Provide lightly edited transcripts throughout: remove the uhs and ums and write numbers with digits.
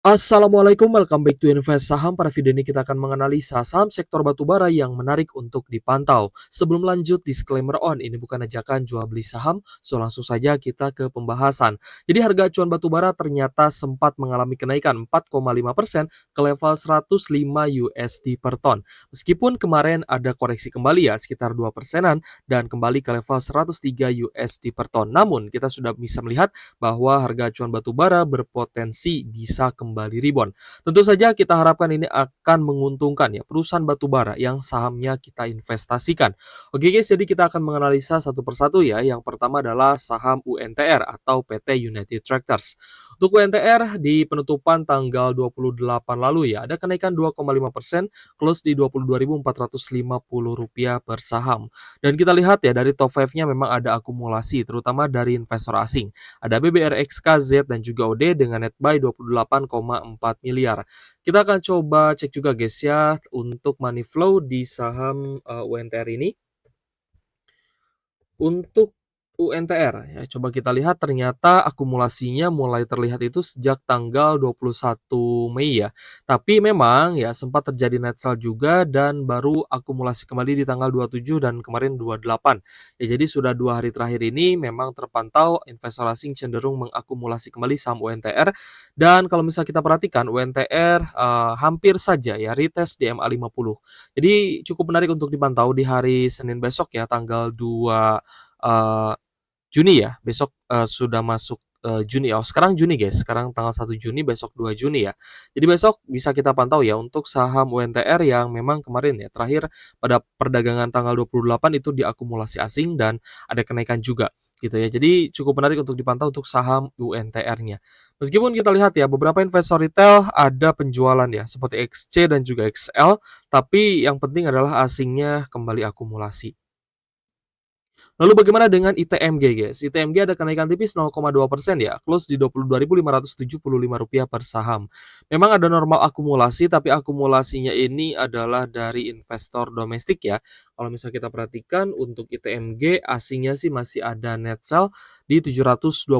Assalamualaikum, welcome back to Invest Saham. Pada video ini kita akan menganalisa saham sektor batubara yang menarik untuk dipantau. Sebelum lanjut, disclaimer on, ini bukan ajakan jual beli saham, so langsung saja kita ke pembahasan. Jadi harga acuan batubara ternyata sempat mengalami kenaikan 4,5% ke level 105 USD per ton. Meskipun kemarin ada koreksi kembali ya, sekitar 2%-an, dan kembali ke level 103 USD per ton. Namun, kita sudah bisa melihat bahwa harga acuan batubara berpotensi bisa kembali rebound. Tentu saja kita harapkan ini akan menguntungkan ya perusahaan batubara yang sahamnya kita investasikan. Oke guys, jadi kita akan menganalisa satu persatu ya. Yang pertama adalah saham UNTR atau PT United Tractors. Untuk UNTR di penutupan tanggal 28 lalu ya, ada kenaikan 2,5%, close di Rp22.450 per saham. Dan kita lihat ya dari top 5-nya memang ada akumulasi terutama dari investor asing. Ada BBRXKZ dan juga OD dengan net buy 28,4 miliar. Kita akan coba cek juga guys ya untuk money flow di saham UNTR ini. Untuk UNTR ya, coba kita lihat ternyata akumulasinya mulai terlihat itu sejak tanggal 21 Mei ya. Tapi memang ya sempat terjadi net sell juga dan baru akumulasi kembali di tanggal 27 dan kemarin 28. Ya, jadi sudah 2 hari terakhir ini memang terpantau investor asing cenderung mengakumulasi kembali saham UNTR. Dan kalau misalnya kita perhatikan UNTR hampir saja ya retest di MA50. Jadi cukup menarik untuk dipantau di hari Senin besok ya tanggal 2 eee, Juni ya, besok, sudah masuk, Juni ya. Oh, sekarang Juni guys, sekarang tanggal 1 Juni, besok 2 Juni ya. Jadi besok bisa kita pantau ya untuk saham UNTR yang memang kemarin ya, terakhir pada perdagangan tanggal 28 itu diakumulasi asing dan ada kenaikan juga, gitu ya. Jadi cukup menarik untuk dipantau untuk saham UNTR-nya. Meskipun kita lihat ya, beberapa investor retail ada penjualan ya, seperti XC dan juga XL, tapi yang penting adalah asingnya kembali akumulasi. Lalu bagaimana dengan ITMG guys? ITMG ada kenaikan tipis 0,2% ya, close di Rp22.575 per saham. Memang ada normal akumulasi, tapi akumulasinya ini adalah dari investor domestik ya. Kalau misalnya kita perhatikan untuk ITMG asingnya sih masih ada net sell di 725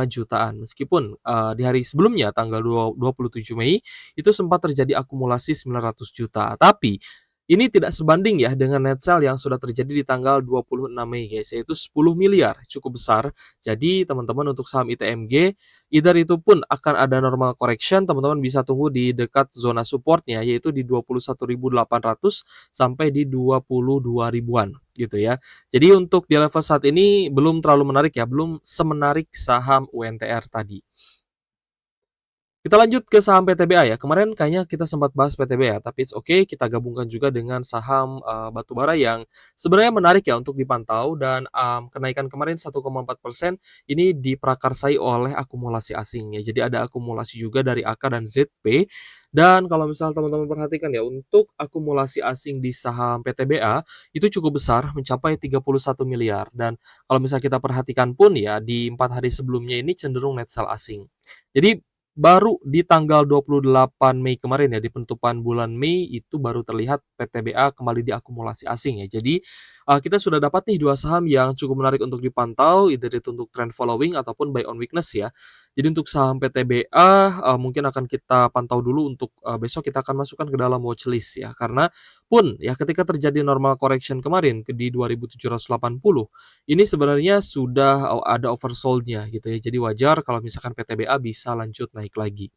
jutaan. Meskipun di hari sebelumnya tanggal 27 Mei itu sempat terjadi akumulasi 900 juta. Tapi ini tidak sebanding ya dengan net sell yang sudah terjadi di tanggal 26 Mei guys, yaitu 10 miliar, cukup besar. Jadi teman-teman untuk saham ITMG, either itu pun akan ada normal correction, teman-teman bisa tunggu di dekat zona supportnya, yaitu di 21.800 sampai di 22 ribuan gitu ya. Jadi untuk di level saat ini belum terlalu menarik ya, belum semenarik saham UNTR tadi. Kita lanjut ke saham PTBA ya. Kemarin kayaknya kita sempat bahas PTBA, tapi it's okay, kita gabungkan juga dengan saham batubara yang sebenarnya menarik ya untuk dipantau dan kenaikan kemarin 1,4% ini diprakarsai oleh akumulasi asing ya. Jadi ada akumulasi juga dari AK dan ZP. Dan kalau misalnya teman-teman perhatikan ya, untuk akumulasi asing di saham PTBA itu cukup besar, mencapai 31 miliar. Dan kalau misalnya kita perhatikan pun ya, di 4 hari sebelumnya ini cenderung net sell asing. Jadi baru di tanggal 28 Mei kemarin ya, di penutupan bulan Mei itu baru terlihat PTBA kembali diakumulasi asing ya. Jadi, kita sudah dapat nih 2 saham yang cukup menarik untuk dipantau, either itu untuk trend following ataupun buy on weakness ya. Jadi untuk saham PTBA, mungkin akan kita pantau dulu untuk, besok kita akan masukkan ke dalam watchlist ya. Karena pun ya ketika terjadi normal correction kemarin di 2780, ini sebenarnya sudah ada oversold-nya gitu ya. Jadi wajar kalau misalkan PTBA bisa lanjut naik lagi.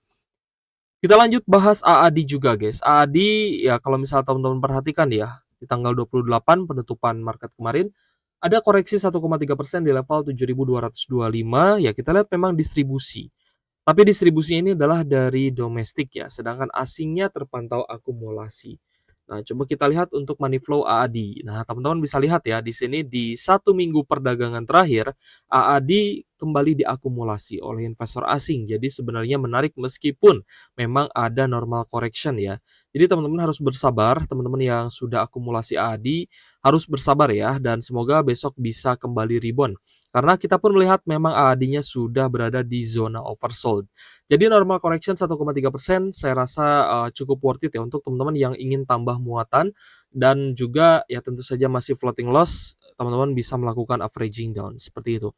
Kita lanjut bahas AAD juga guys. AAD ya kalau misal teman-teman perhatikan ya, di tanggal 28 penutupan market kemarin, ada koreksi 1,3% di level 7.225, ya kita lihat memang distribusi. Tapi distribusi ini adalah dari domestik ya, sedangkan asingnya terpantau akumulasi. Nah, coba kita lihat untuk money flow AAD. Nah, teman-teman bisa lihat ya di sini di 1 minggu perdagangan terakhir, AAD kembali diakumulasi oleh investor asing. Jadi sebenarnya menarik meskipun memang ada normal correction ya. Jadi teman-teman harus bersabar, teman-teman yang sudah akumulasi AAD harus bersabar ya dan semoga besok bisa kembali rebound. Karena kita pun melihat memang AAD-nya sudah berada di zona oversold. Jadi normal correction 1,3% saya rasa cukup worth it ya untuk teman-teman yang ingin tambah muatan dan juga ya tentu saja masih floating loss, teman-teman bisa melakukan averaging down seperti itu.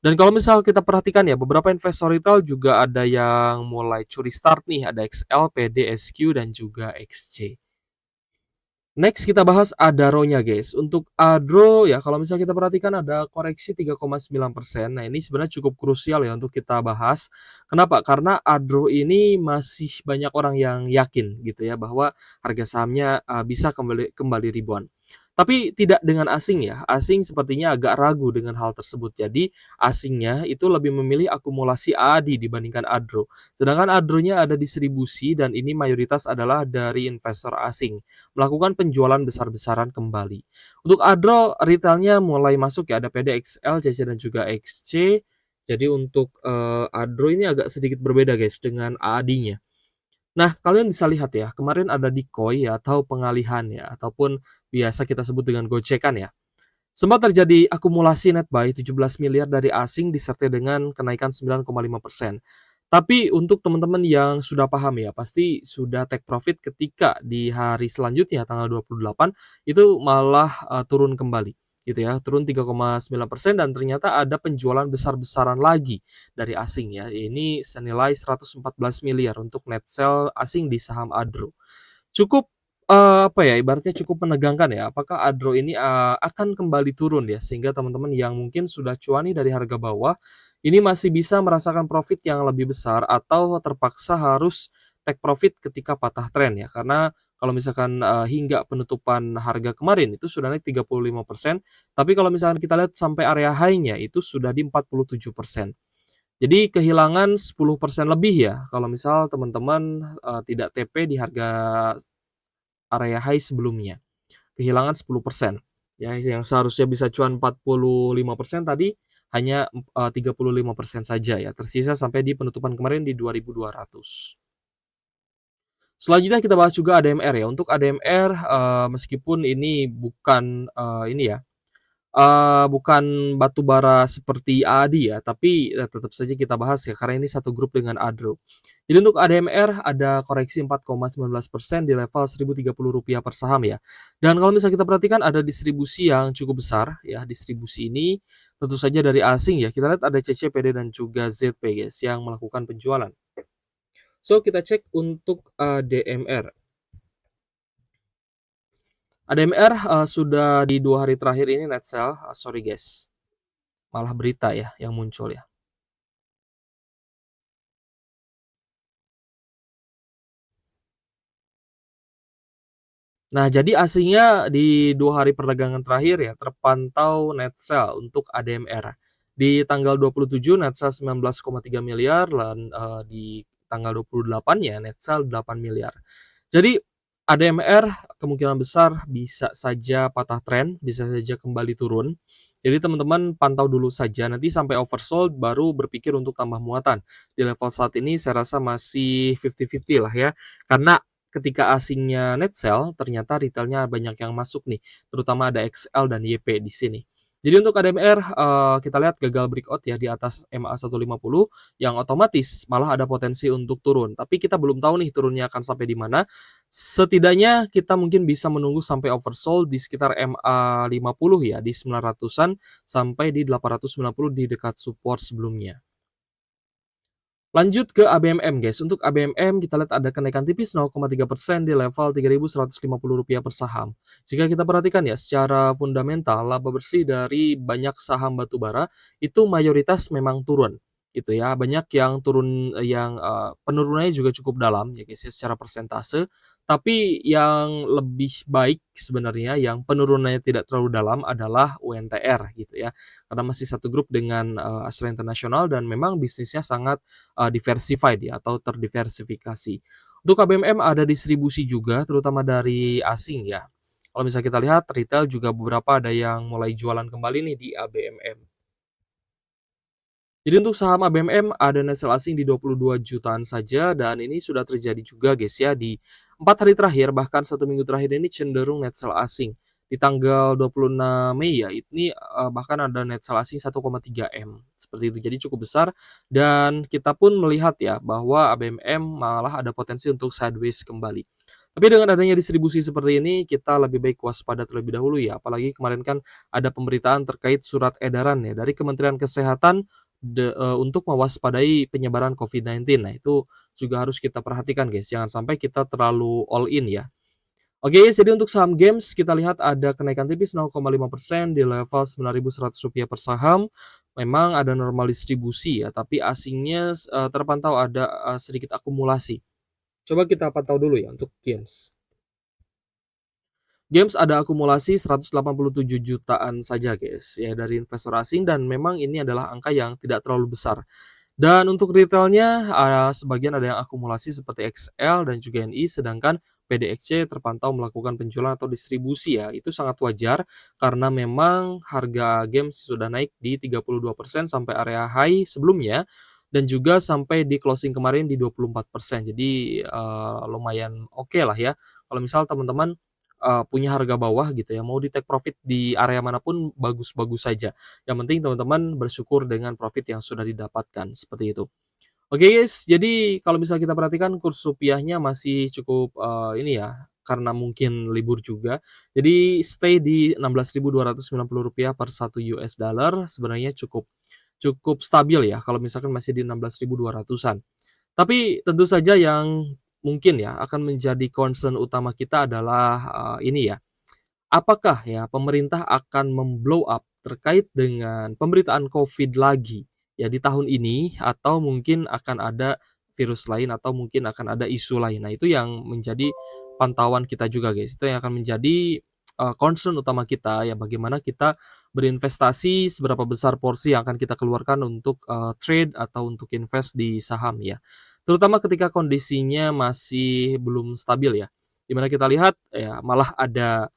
Dan kalau misal kita perhatikan ya, beberapa investor retail juga ada yang mulai curi start nih, ada XL, PD, SQ, dan juga XC. Next kita bahas Adaro-nya guys. Untuk Adro ya kalau misalnya kita perhatikan ada koreksi 3,9%. Nah ini sebenarnya cukup krusial ya untuk kita bahas. Kenapa? Karena Adro ini masih banyak orang yang yakin gitu ya bahwa harga sahamnya bisa kembali kembali ribuan. Tapi tidak dengan asing ya. Asing sepertinya agak ragu dengan hal tersebut. Jadi asingnya itu lebih memilih akumulasi AAD dibandingkan Adro. Sedangkan Adro-nya ada distribusi dan ini mayoritas adalah dari investor asing melakukan penjualan besar-besaran kembali. Untuk Adro, retailnya mulai masuk ya, ada PDXL, CC, dan juga XC. Jadi untuk Adro ini agak sedikit berbeda guys dengan AAD-nya. Nah, kalian bisa lihat ya, kemarin ada decoy ya, atau pengalihan ya, ataupun biasa kita sebut dengan gocekan ya. Sempat terjadi akumulasi net buy 17 miliar dari asing disertai dengan kenaikan 9,5%. Tapi untuk teman-teman yang sudah paham ya, pasti sudah take profit ketika di hari selanjutnya tanggal 28 itu malah turun kembali gitu ya, turun 3,9% dan ternyata ada penjualan besar-besaran lagi dari asing ya. Ini senilai 114 miliar untuk net sell asing di saham Adro. Cukup, apa ya, ibaratnya cukup menegangkan ya, apakah Adro ini, akan kembali turun ya, sehingga teman-teman yang mungkin sudah cuani dari harga bawah, ini masih bisa merasakan profit yang lebih besar atau terpaksa harus take profit ketika patah tren ya. Karena kalau misalkan, hingga penutupan harga kemarin itu sudah naik 35%, tapi kalau misalkan kita lihat sampai area high-nya itu sudah di 47%. Jadi kehilangan 10% lebih ya, kalau misal teman-teman, tidak TP di harga area high sebelumnya, kehilangan 10%, ya yang seharusnya bisa cuan 45% tadi hanya, 35% saja ya, tersisa sampai di penutupan kemarin di 2.200. Selanjutnya kita bahas juga ADMR ya, untuk ADMR, meskipun ini bukan, ini ya, bukan batu bara seperti AAD ya, tapi, tetap saja kita bahas ya, karena ini satu grup dengan Adro. Jadi untuk ADMR ada koreksi 4,19% di level Rp1.030 per saham ya. Dan kalau misalnya kita perhatikan ada distribusi yang cukup besar ya, distribusi ini tentu saja dari asing ya. Kita lihat ada CCPD dan juga ZP guys yang melakukan penjualan. So kita cek untuk ADMR. ADMR sudah di 2 hari terakhir ini net sell, sorry guys, malah berita ya yang muncul ya. Nah, jadi aslinya di 2 hari perdagangan terakhir ya, terpantau net sell untuk ADMR. Di tanggal 27 net sell 19,3 miliar dan, di tanggal 28 ya net sell 8 miliar. Jadi ADMR kemungkinan besar bisa saja patah tren, bisa saja kembali turun. Jadi teman-teman pantau dulu saja, nanti sampai oversold baru berpikir untuk tambah muatan. Di level saat ini saya rasa masih 50-50 lah ya, karena ketika asingnya net sell, ternyata retailnya banyak yang masuk nih, terutama ada XL dan YP di sini. Jadi untuk ADMR, kita lihat gagal breakout ya di atas MA 150 yang otomatis malah ada potensi untuk turun. Tapi kita belum tahu nih turunnya akan sampai di mana. Setidaknya kita mungkin bisa menunggu sampai oversold di sekitar MA 50 ya, di 900-an sampai di 890 di dekat support sebelumnya. Lanjut ke ABMM guys, untuk ABMM kita lihat ada kenaikan tipis 0,3% di level Rp3.150 per saham. Jika kita perhatikan ya, secara fundamental laba bersih dari banyak saham batubara itu mayoritas memang turun gitu ya. Banyak yang turun, yang penurunannya juga cukup dalam ya guys ya secara persentase. Tapi yang lebih baik sebenarnya yang penurunannya tidak terlalu dalam adalah UNTR gitu ya. Karena masih satu grup dengan Astra International dan memang bisnisnya sangat diversified ya atau terdiversifikasi. Untuk KBMM ada distribusi juga terutama dari asing ya. Kalau misalnya kita lihat retail juga beberapa ada yang mulai jualan kembali nih di ABMM. Jadi untuk saham ABMM ada net sell asing di 22 jutaan saja dan ini sudah terjadi juga guys ya di 4 hari terakhir bahkan 1 minggu terakhir ini cenderung net sell asing. Di tanggal 26 Mei ya ini bahkan ada net sell asing 1,3 M seperti itu. Jadi cukup besar dan kita pun melihat ya bahwa ABMM malah ada potensi untuk sideways kembali. Tapi dengan adanya distribusi seperti ini, kita lebih baik waspada terlebih dahulu ya, apalagi kemarin kan ada pemberitaan terkait surat edaran ya dari Kementerian Kesehatan untuk mewaspadai penyebaran COVID-19. Nah, itu juga harus kita perhatikan guys, jangan sampai kita terlalu all in ya. Oke, jadi untuk saham Games kita lihat ada kenaikan tipis 0,5% di level Rp9.100 per saham. Memang ada normal distribusi ya, tapi asingnya terpantau ada sedikit akumulasi. Coba kita pantau dulu ya untuk Games. Games ada akumulasi 187 jutaan saja guys ya dari investor asing dan memang ini adalah angka yang tidak terlalu besar. Dan untuk retailnya, sebagian ada yang akumulasi seperti XL dan juga NI, sedangkan PDXC terpantau melakukan penjualan atau distribusi ya. Itu sangat wajar karena memang harga Games sudah naik di 32% sampai area high sebelumnya dan juga sampai di closing kemarin di 24%. Jadi, lumayan oke lah ya. Kalau misal teman-teman, punya harga bawah gitu ya, mau di-take profit di area manapun bagus-bagus saja. Yang penting teman-teman bersyukur dengan profit yang sudah didapatkan, seperti itu. Oke guys, jadi kalau misal kita perhatikan kurs rupiahnya masih cukup, ini ya, karena mungkin libur juga, jadi stay di Rp16.290 per 1 US dollar sebenarnya cukup cukup stabil ya, kalau misalkan masih di 16.200-an. Tapi tentu saja yang mungkin ya, akan menjadi concern utama kita adalah, ini ya, apakah ya pemerintah akan mem-blow up terkait dengan pemberitaan Covid lagi ya di tahun ini atau mungkin akan ada virus lain atau mungkin akan ada isu lain. Nah, itu yang menjadi pantauan kita juga, guys. Itu yang akan menjadi, concern utama kita ya bagaimana kita berinvestasi, seberapa besar porsi yang akan kita keluarkan untuk, trade atau untuk invest di saham ya. Terutama ketika kondisinya masih belum stabil ya, di mana kita lihat ya malah ada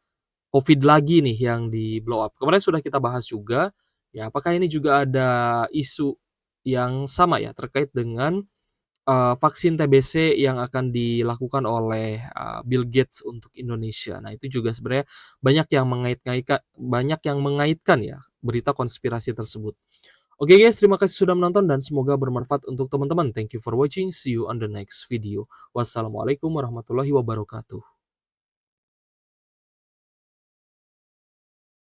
Covid lagi nih yang di-blow up. Kemarin sudah kita bahas juga, ya apakah ini juga ada isu yang sama ya terkait dengan, vaksin TBC yang akan dilakukan oleh, Bill Gates untuk Indonesia. Nah itu juga sebenarnya banyak yang mengaitkan ya berita konspirasi tersebut. Oke guys, terima kasih sudah menonton dan semoga bermanfaat untuk teman-teman. Thank you for watching, see you on the next video. Wassalamualaikum warahmatullahi wabarakatuh.